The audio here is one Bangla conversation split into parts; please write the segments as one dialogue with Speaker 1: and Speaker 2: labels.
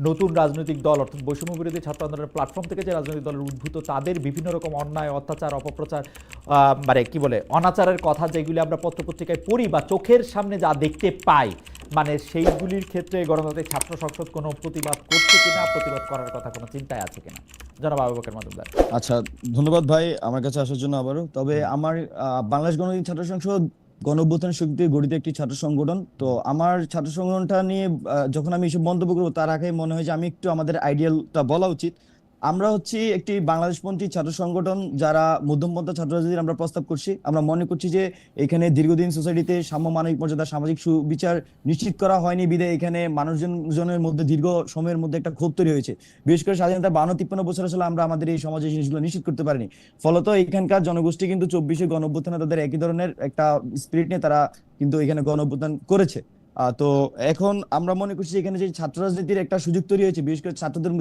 Speaker 1: নতুন রাজনৈতিক দল অর্থাৎ বৈষম্য বিরোধী ছাত্র আন্দোলনের প্ল্যাটফর্ম থেকে যে রাজনৈতিক দলের উদ্ভূত তাদের বিভিন্ন রকম অন্যায় অত্যাচার অপপ্রচার মানে কি বলে অনাচারের কথা যেগুলি আমরা পত্রপত্রিকায় পড়ি বা চোখের সামনে যা দেখতে পাই, মানে সেইগুলির ক্ষেত্রে গণতান্ত্রিক ছাত্র সংসদ কোনো প্রতিবাদ করছে কিনা, প্রতিবাদ করার কথা কোনো চিন্তায় আছে কিনা? জনাব আবু বকর মাহমুদুল্লাহ।
Speaker 2: আচ্ছা, ধন্যবাদ ভাই আমার কাছে আসার জন্য আবারও। তবে আমার বাংলাদেশ গণতান্ত্রিক ছাত্র সংসদ গণঅভ্যুত্থানের শক্তি গঠিত একটি ছাত্র সংগঠন। তো আমার ছাত্র সংগঠনটা নিয়ে যখন আমি এসব মন্তব্য করবো তার আগে মনে হয় যে আমি একটু আমাদের আইডিয়ালটা বলা উচিত। আমরা হচ্ছি একটি বাংলাদেশপন্থী ছাত্র সংগঠন যারা মধ্যমপন্থা ছাত্র রাজনীতির আমরা প্রস্তাব করছি। আমরা মনে করছি যে এখানে দীর্ঘদিন সোসাইটিতে সাম্য মানবিক মর্যাদা সামাজিক সুবিচার নিশ্চিত করা হয়নি বিধায় এখানে মানুষজনের মধ্যে দীর্ঘ সময়ের মধ্যে একটা ক্ষোভ তৈরি হয়েছে। বিশেষ করে স্বাধীনতা 52-53 বছর আসলে আমরা আমাদের এই সমাজে এই জিনিসগুলো নিশ্চিত করতে পারিনি। ফলত এখানকার জনগোষ্ঠী কিন্তু 24শে গণঅভ্যুত্থানে তাদের একই ধরনের একটা স্পিরিট নিয়ে তারা কিন্তু এখানে গণঅভ্যুত্থান করেছে। তো এখন আমরা মনে করছি এখানে যে ছাত্র রাজনীতির একটা সুযোগ তৈরি হয়েছে, বিশেষ করে ছাত্রদের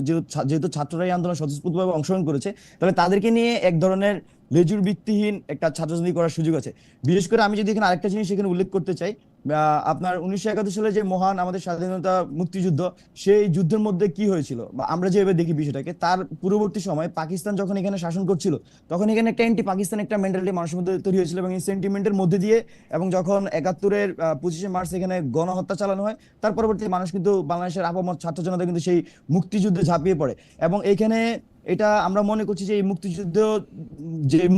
Speaker 2: যেহেতু ছাত্ররাই আন্দোলন স্বতঃস্ফূর্তভাবে অংশগ্রহণ করেছে, তাহলে তাদেরকে নিয়ে এক ধরনের লেজুর ভিত্তিহীন একটা ছাত্র রাজনীতি করার সুযোগ আছে। বিশেষ করে আমি যদি এখানে আরেকটা জিনিস এখানে উল্লেখ করতে চাই, আপনার 1971 সালে যে মহান আমাদের স্বাধীনতা মুক্তিযুদ্ধ, সেই যুদ্ধের মধ্যে কি হয়েছিল বা আমরা যেভাবে দেখি বিষয়টাকে, তার পূর্ববর্তী সময় পাকিস্তান যখন এখানে শাসন করছিল তখন এখানে একটা অ্যান্টি পাকিস্তান একটা মেন্টালিটি মানুষের মধ্যে তৈরি হয়েছিল এবং এই সেন্টিমেন্টের মধ্যে দিয়ে এবং যখন 71-এর 25শে মার্চ এখানে গণহত্যা চালানো হয়, তার পরবর্তী মানুষ কিন্তু বাংলাদেশের আপামর ছাত্র জনতা কিন্তু সেই মুক্তিযুদ্ধে ঝাঁপিয়ে পড়ে। এবং এইখানে এটা আমরা মনে করছি যে এই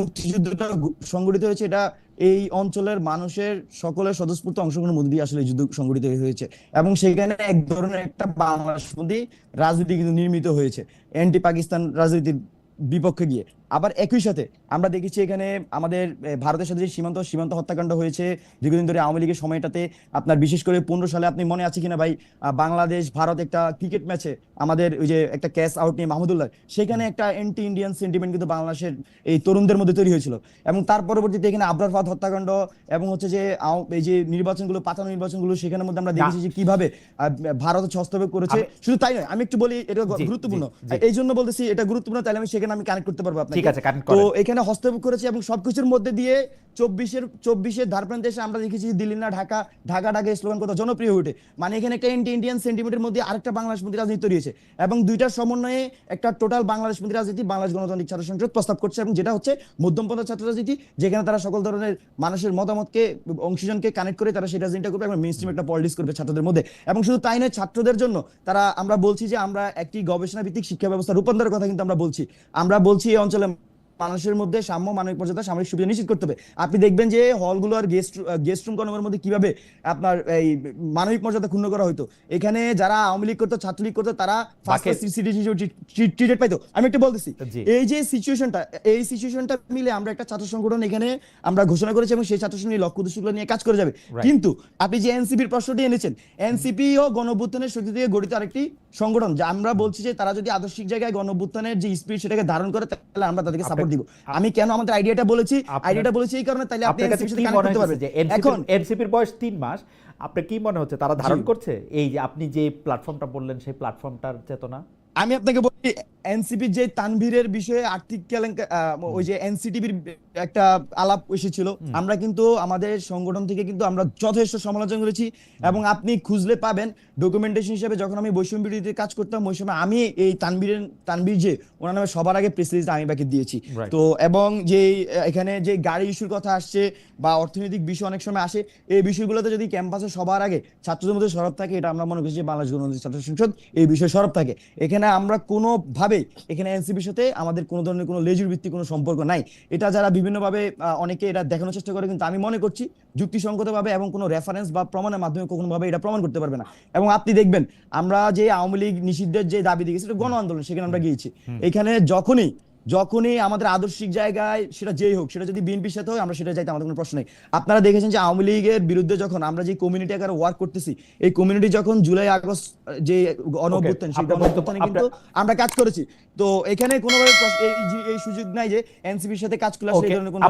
Speaker 2: মুক্তিযুদ্ধটা সংগঠিত হয়েছে, এটা এই অঞ্চলের মানুষের সকলের স্বতঃস্ফূর্ত অংশগ্রহণের মধ্যে দিয়ে আসলে যুদ্ধ সংগঠিত হয়েছে এবং সেখানে এক ধরনের একটা বাংলাদেশপন্থী রাজনীতি কিন্তু নির্মিত হয়েছে অ্যান্টি পাকিস্তান রাজনীতির বিপক্ষে গিয়ে। আবার একই সাথে আমরা দেখেছি এখানে আমাদের ভারতের সাথে যে সীমান্ত হত্যাকাণ্ড হয়েছে দীর্ঘদিন ধরে আওয়ামী লীগের সময়টাতে, আপনার বিশেষ করে 15 সালে আপনি মনে আছে কিনা ভাই, বাংলাদেশ ভারত একটা ক্রিকেট ম্যাচে আমাদের ওই যে একটা ক্যাচ আউট নিয়ে মাহমুদুল্লাহ, সেখানে একটা অ্যান্টি ইন্ডিয়ান সেন্টিমেন্ট কিন্তু বাংলাদেশের এই তরুণদের মধ্যে তৈরি হয়েছিল। এবং তার পরবর্তীতে এখানে আবরার ফাহাদ হত্যাকাণ্ড এবং হচ্ছে যে এই যে নির্বাচনগুলো পাতানো নির্বাচনগুলো, সেখানের মধ্যে আমরা দেখেছি যে কিভাবে ভারত হস্তক্ষেপ করেছে। শুধু তাই নয়, আমি একটু বলি এটা গুরুত্বপূর্ণ, এই জন্য বলতেছি এটা গুরুত্বপূর্ণ, তাহলে আমি সেখানে আমি কানেক্ট করতে পারবো আপনাকে।
Speaker 1: ঠিক আছে, কানেক্ট
Speaker 2: তো
Speaker 1: করেন।
Speaker 2: এখানে হস্তক্ষেপ করেছে এবং সবকিছুর মধ্যে দিয়ে 24-এর ধারপ্রান্তে এসে আমরা দেখেছি দিল্লি না ঢাকা, ঢাকা ঢাকা স্লোগান কত জনপ্রিয় ওঠে। মানে এখানে একটা অ্যান্টি ইন্ডিয়ান সেন্টিমেন্টের মধ্যে আরেকটা বাংলাদেশপন্থী রাজনীতি তৈরি হয়েছে এবং দুইটার সমন্বয়ে একটা টোটাল বাংলাদেশপন্থী রাজনীতি বাংলাদেশ গণতান্ত্রিক ছাত্র সংসদ প্রস্তাব করছে, এবং যেটা হচ্ছে মধ্যমপন্থা ছাত্র রাজনীতি, যেখানে তারা সকল ধরনের মানুষের মতামতকে অংশীজনকে কানেক্ট করে তারা সেই রাজনীতিটা করবে এবং মেইনস্ট্রিম একটা পলিটিক্স করবে ছাত্রদের মধ্যে। এবং শুধু তাই নয়, ছাত্রদের জন্য তারা আমরা বলছি যে আমরা একটি গবেষণা ভিত্তিক শিক্ষা ব্যবস্থা রূপান্তরের কথা কিন্তু আমরা বলছি এই অঞ্চলে মানুষের মধ্যে সাম্য মানবিক মর্যাদা সামাজিক সুবিধা নিশ্চিত করতে হবে। আপনি দেখবেন যে হলগুলো আর গেস্ট রুম কর্মের মধ্যে কিভাবে আপনার এই মানবিক মর্যাদা ক্ষুণ্ণ করা হতো। এখানে যারা আওয়ামী লীগ করতো ছাত্রলীগ করতো তারা ফার্স্ট ক্লাস সিটিজেন হিসেবে ট্রিটেড পাইতো। আমি একটু বলতেছি, এই যে সিচুয়েশনটা মিলে আমরা একটা ছাত্র সংগঠন এখানে আমরা ঘোষণা করেছি এবং সেই ছাত্র সংগঠন লক্ষ্য উদ্দেশ্যগুলো নিয়ে কাজ করে যাবে। কিন্তু আপনি যে এনসিপির প্রশ্নটি এনেছেন, এনসিপি ও গণঅভ্যুত্থানের শক্তি থেকে গঠিত আরেকটি সংগঠন, যা আমরা বলছি যে তারা যদি আদর্শিক জায়গায় গণঅভ্যুত্থানের যে স্পিরিট সেটাকে ধারণ করে তাহলে আমরা তাদেরকে সাপোর্ট দিব। আমি কেন আমাদের আইডিয়াটা বলেছি এই কারণে, তাইলে আপনি এনসিপির সাথে কানেক্ট করতে পারবেন। এখন
Speaker 1: এনসিপির বয়স 3 মাস, আপনার কি মনে হচ্ছে তারা ধারণ করছে এই যে আপনি যে প্ল্যাটফর্মটা বললেন সেই প্ল্যাটফর্মটার চেতনা?
Speaker 2: আমি আপনাকে বলি, এনসিপির যে তানভীরের বিষয়ে আর্থিক ওই যে এনসিটিভির একটা আলাপ এসেছিল, আমরা কিন্তু আমাদের সংগঠন থেকে কিন্তু আমরা যথেষ্ট সমালোচনা করেছি এবং আপনি খুঁজলে পাবেন ডকুমেন্টেশন হিসেবে। যখন আমি বৈষম্য বিরোধী কাজ করতাম ওই সময় আমি এই তানভীর যে ওনার নামে সবার আগে প্রেস রিলিজ আমি বাকি দিয়েছি। তো এবং যে এখানে যে গাড়ি ইস্যুর কথা আসছে বা অর্থনৈতিক বিষয় অনেক সময় আসে, এই বিষয়গুলোতে যদি ক্যাম্পাসে সবার আগে ছাত্রদের মধ্যে সরব থাকে, এটা আমরা মনে করছি বাংলাদেশ গণতান্ত্রিক ছাত্র সংসদ এই বিষয়ে সরব থাকে। এখানে আমরা কোনোভাবে এখানে এনসিপির সাথে আমাদের কোনো ধরনের কোনো লেজুর ভিত্তিক কোনো সম্পর্ক নাই। এটা যারা বিভিন্নভাবে অনেকে এটা দেখানোর চেষ্টা করে, কিন্তু আমি মনে করছি যুক্তিসঙ্গতভাবে এবং কোনো রেফারেন্স বা প্রমাণের মাধ্যমে কোনোভাবে এটা প্রমাণ করতে পারবে না। এবং আপনি দেখবেন আমরা যে আওয়ামী লীগ নিষিদ্ধের যে দাবি দিয়েছি এটা গণ আন্দোলন, সেখানে আমরা গিয়েছি। এখানে যখনই আমাদের আদর্শিক জায়গায় সেটা যেই হোক, সেটা যদি বিএনপির সাথে হয় আমরা সেটা যাইতে আমাদের কোনো প্রশ্ন নেই। আপনারা দেখেছেন যে আওয়ামী লীগের বিরুদ্ধে যখন আমরা যে কমিউনিটি আকারে ওয়ার্ক করতেছি, এই কমিউনিটি যখন জুলাই আগস্ট যে গণঅভ্যুত্থান সেই গণঅভ্যুত্থানে কিন্তু আমরা কাজ করেছি। তো এখানে কোনোভাবে এই সুযোগ নাই যে এনসিপির সাথে কাজ করলে সেই ধরনের কোনো